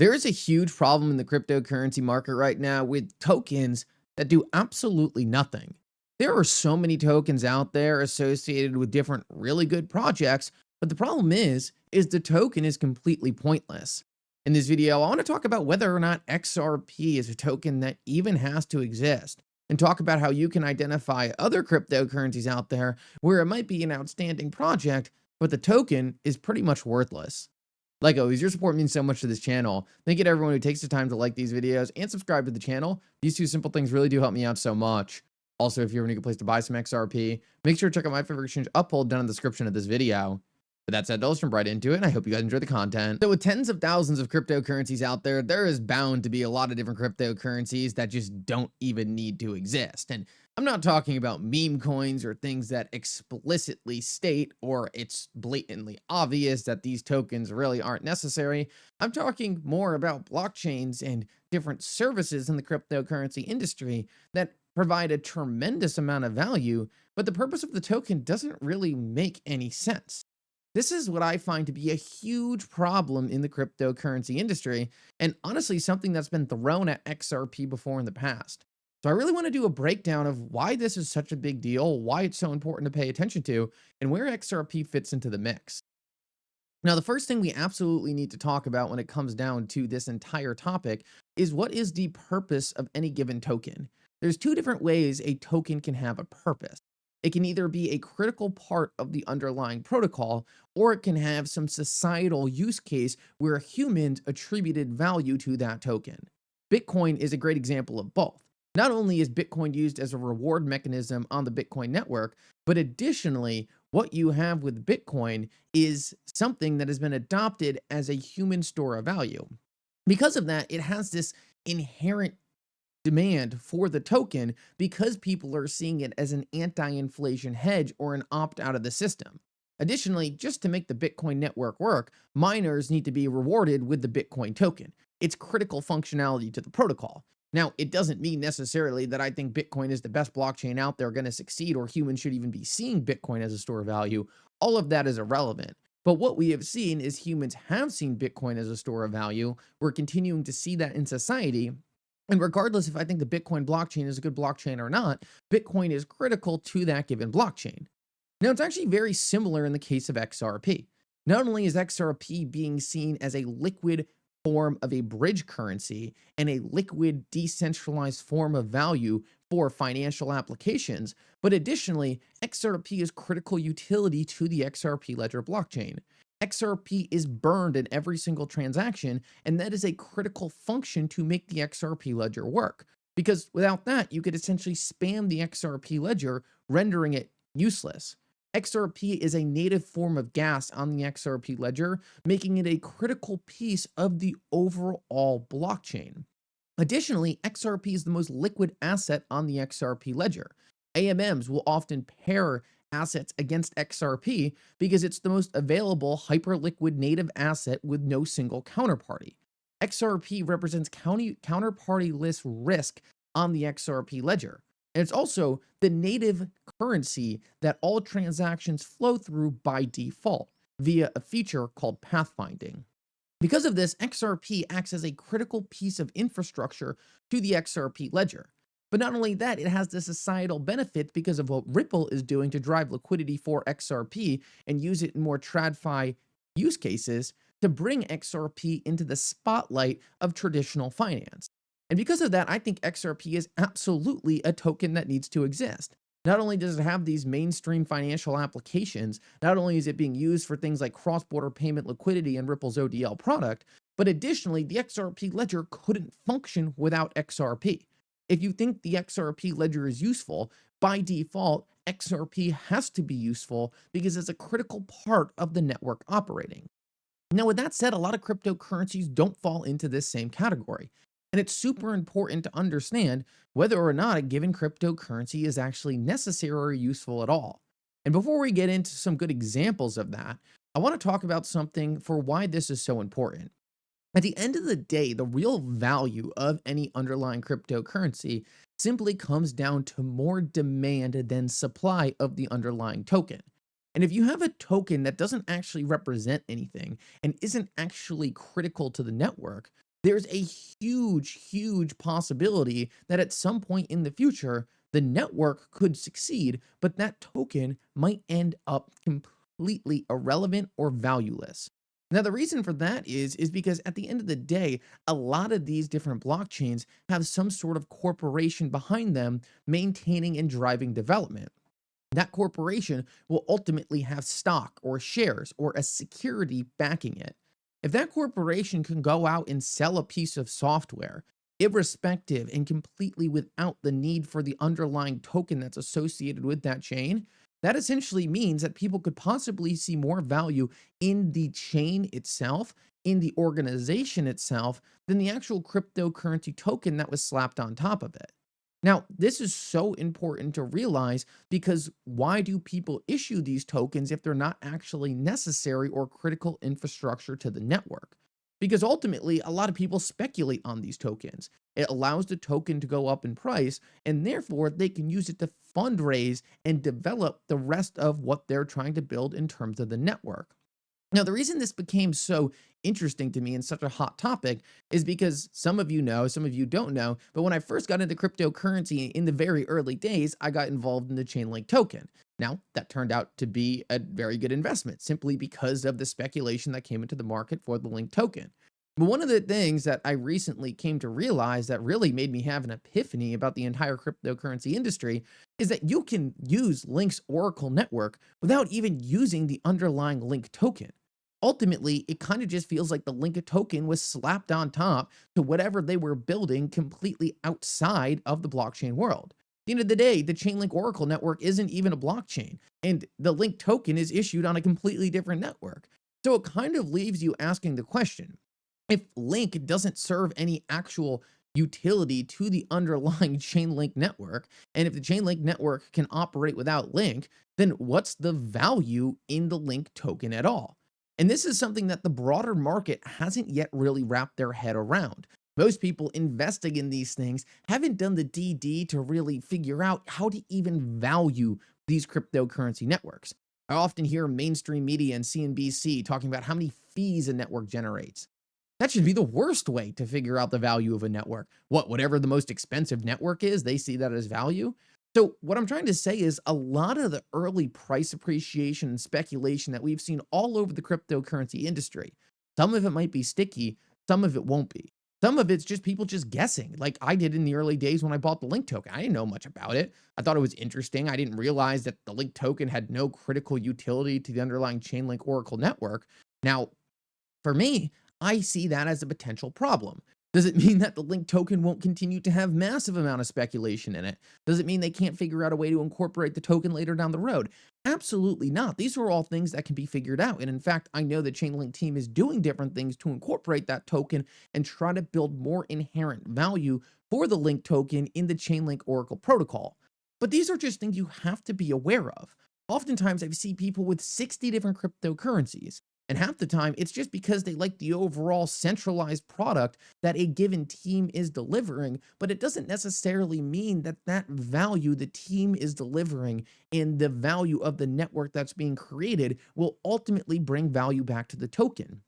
There is a huge problem in the cryptocurrency market right now with tokens that do absolutely nothing. There are so many tokens out there associated with different really good projects, but the problem is the token is completely pointless. In this video, I want to talk about whether or not XRP is a token that even has to exist, and talk about how you can identify other cryptocurrencies out there where it might be an outstanding project, but the token is pretty much worthless. Like always, your support means so much to this channel. Thank you to everyone who takes the time to like these videos and subscribe to the channel. These two simple things really do help me out so much. Also, if you ever need a place to buy some XRP, make sure to check out my favorite exchange Uphold down in the description of this video. But that said, let's jump right into it, and I hope you guys enjoy the content. So with tens of thousands of cryptocurrencies out there, there is bound to be a lot of different cryptocurrencies that just don't even need to exist. And I'm not talking about meme coins or things that explicitly state or it's blatantly obvious that these tokens really aren't necessary. I'm talking more about blockchains and different services in the cryptocurrency industry that provide a tremendous amount of value, but the purpose of the token doesn't really make any sense. This is what I find to be a huge problem in the cryptocurrency industry, and honestly something that's been thrown at XRP before in the past. So I really want to do a breakdown of why this is such a big deal, why it's so important to pay attention to, and where XRP fits into the mix. Now, the first thing we absolutely need to talk about when it comes down to this entire topic is what is the purpose of any given token. There's two different ways a token can have a purpose. It can either be a critical part of the underlying protocol, or it can have some societal use case where humans attributed value to that token. Bitcoin is a great example of both. Not only is Bitcoin used as a reward mechanism on the Bitcoin network, but additionally, what you have with Bitcoin is something that has been adopted as a human store of value. Because of that, it has this inherent demand for the token because people are seeing it as an anti-inflation hedge or an opt out of the system. Additionally, just to make the Bitcoin network work, miners need to be rewarded with the Bitcoin token. It's critical functionality to the protocol. Now, it doesn't mean necessarily that I think Bitcoin is the best blockchain out there going to succeed, or humans should even be seeing Bitcoin as a store of value. All of that is irrelevant. But what we have seen is humans have seen Bitcoin as a store of value. We're continuing to see that in society. And regardless if I think the Bitcoin blockchain is a good blockchain or not, Bitcoin is critical to that given blockchain. Now, it's actually very similar in the case of XRP. Not only is XRP being seen as a liquid form of a bridge currency and a liquid decentralized form of value for financial applications, but additionally, XRP is critical utility to the XRP ledger blockchain. XRP is burned in every single transaction, and that is a critical function to make the XRP ledger work. Because without that, you could essentially spam the XRP ledger, rendering it useless. XRP is a native form of gas on the XRP ledger, making it a critical piece of the overall blockchain. Additionally, XRP is the most liquid asset on the XRP ledger. AMMs will often pair assets against XRP because it's the most available hyperliquid native asset with no single counterparty. XRP represents counterparty-less risk on the XRP ledger. And it's also the native currency that all transactions flow through by default via a feature called pathfinding. Because of this, XRP acts as a critical piece of infrastructure to the XRP ledger. But not only that, it has the societal benefit because of what Ripple is doing to drive liquidity for XRP and use it in more TradFi use cases to bring XRP into the spotlight of traditional finance. And because of that, I think XRP is absolutely a token that needs to exist. Not only does it have these mainstream financial applications, not only is it being used for things like cross-border payment liquidity and Ripple's ODL product, but additionally, the XRP ledger couldn't function without XRP. If you think the XRP ledger is useful, by default, XRP has to be useful because it's a critical part of the network operating. Now, with that said, a lot of cryptocurrencies don't fall into this same category. And it's super important to understand whether or not a given cryptocurrency is actually necessary or useful at all. And before we get into some good examples of that, I want to talk about something for why this is so important. At the end of the day, the real value of any underlying cryptocurrency simply comes down to more demand than supply of the underlying token. And if you have a token that doesn't actually represent anything and isn't actually critical to the network, there's a huge possibility that at some point in the future, the network could succeed, but that token might end up completely irrelevant or valueless. Now, the reason for that is because at the end of the day, a lot of these different blockchains have some sort of corporation behind them maintaining and driving development. That corporation will ultimately have stock or shares or a security backing it. If that corporation can go out and sell a piece of software, irrespective and completely without the need for the underlying token that's associated with that chain, that essentially means that people could possibly see more value in the chain itself, in the organization itself, than the actual cryptocurrency token that was slapped on top of it. Now, this is so important to realize because why do people issue these tokens if they're not actually necessary or critical infrastructure to the network? Because ultimately, a lot of people speculate on these tokens. It allows the token to go up in price, and therefore they can use it to fundraise and develop the rest of what they're trying to build in terms of the network. Now, the reason this became so interesting to me and such a hot topic is because some of you know, some of you don't know, but when I first got into cryptocurrency in the very early days, I got involved in the Chainlink Token. Now, that turned out to be a very good investment simply because of the speculation that came into the market for the Link token. But one of the things that I recently came to realize that really made me have an epiphany about the entire cryptocurrency industry is that you can use Link's Oracle network without even using the underlying Link token. Ultimately, it kind of just feels like the Link token was slapped on top to whatever they were building completely outside of the blockchain world. At the end of the day, the Chainlink Oracle network isn't even a blockchain, and the Link token is issued on a completely different network. So it kind of leaves you asking the question, if Link doesn't serve any actual utility to the underlying Chainlink network, and if the Chainlink network can operate without Link, then what's the value in the Link token at all? And this is something that the broader market hasn't yet really wrapped their head around. Most people investing in these things haven't done the DD to really figure out how to even value these cryptocurrency networks. I often hear mainstream media and CNBC talking about how many fees a network generates. That should be the worst way to figure out the value of a network. Whatever the most expensive network is, they see that as value. So what I'm trying to say is a lot of the early price appreciation and speculation that we've seen all over the cryptocurrency industry, some of it might be sticky, some of it won't be. Some of it's just people just guessing, like I did in the early days when I bought the Link token. I didn't know much about it. I thought it was interesting. I didn't realize that the Link token had no critical utility to the underlying Chainlink Oracle network. Now, for me, I see that as a potential problem. Does it mean that the Link token won't continue to have massive amount of speculation in it? Does it mean they can't figure out a way to incorporate the token later down the road? Absolutely not. These are all things that can be figured out. And in fact, I know the Chainlink team is doing different things to incorporate that token and try to build more inherent value for the Link token in the Chainlink Oracle protocol. But these are just things you have to be aware of. Oftentimes, I see people with 60 different cryptocurrencies. And half the time, it's just because they like the overall centralized product that a given team is delivering, but it doesn't necessarily mean that that value the team is delivering and the value of the network that's being created will ultimately bring value back to the token.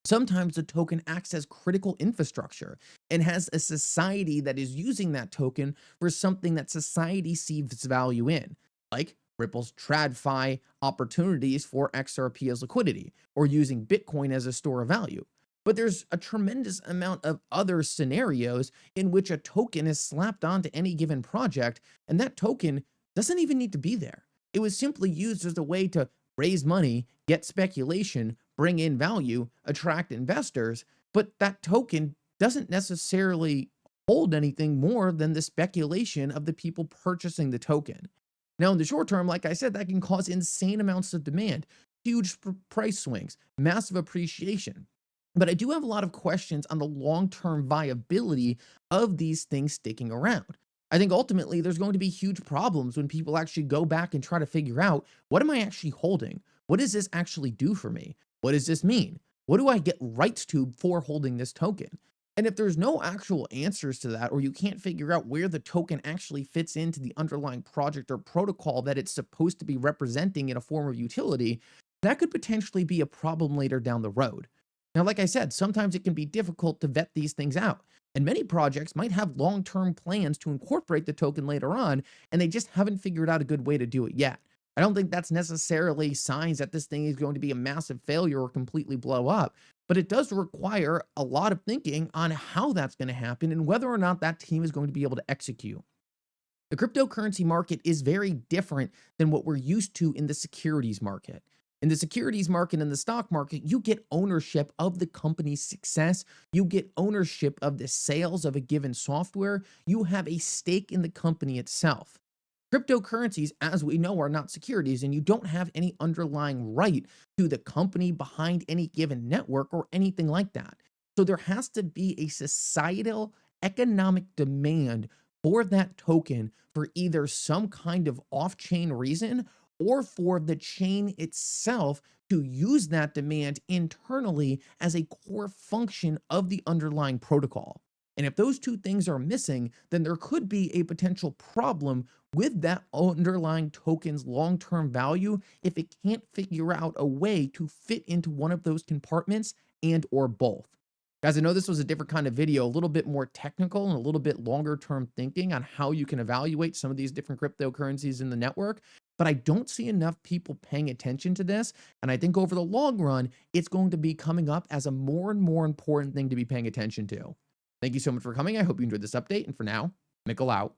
Sometimes the token acts as critical infrastructure and has a society that is using that token for something that society sees value in, like Ripple's TradFi opportunities for XRP as liquidity, or using Bitcoin as a store of value. But there's a tremendous amount of other scenarios in which a token is slapped onto any given project, and that token doesn't even need to be there. It was simply used as a way to raise money, get speculation, bring in value, attract investors, but that token doesn't necessarily hold anything more than the speculation of the people purchasing the token. Now, in the short term, like I said, that can cause insane amounts of demand, huge price swings, massive appreciation. But I do have a lot of questions on the long-term viability of these things sticking around. I think ultimately there's going to be huge problems when people actually go back and try to figure out, what am I actually holding? What does this actually do for me? What does this mean? What do I get rights to for holding this token? And if there's no actual answers to that, or you can't figure out where the token actually fits into the underlying project or protocol that it's supposed to be representing in a form of utility, that could potentially be a problem later down the road. Now, like I said, sometimes it can be difficult to vet these things out. And many projects might have long term plans to incorporate the token later on, and they just haven't figured out a good way to do it yet. I don't think that's necessarily signs that this thing is going to be a massive failure or completely blow up, but it does require a lot of thinking on how that's going to happen and whether or not that team is going to be able to execute. The cryptocurrency market is very different than what we're used to in the securities market. In the securities market and the stock market, you get ownership of the company's success. You get ownership of the sales of a given software. You have a stake in the company itself. Cryptocurrencies, as we know, are not securities, and you don't have any underlying right to the company behind any given network or anything like that. So there has to be a societal economic demand for that token for either some kind of off chain reason or for the chain itself to use that demand internally as a core function of the underlying protocol. And if those two things are missing, then there could be a potential problem with that underlying token's long-term value if it can't figure out a way to fit into one of those compartments and or both. Guys, I know this was a different kind of video, a little bit more technical and a little bit longer term thinking on how you can evaluate some of these different cryptocurrencies in the network, but I don't see enough people paying attention to this. And I think over the long run, it's going to be coming up as a more and more important thing to be paying attention to. Thank you so much for coming. I hope you enjoyed this update. And for now, Mickle out.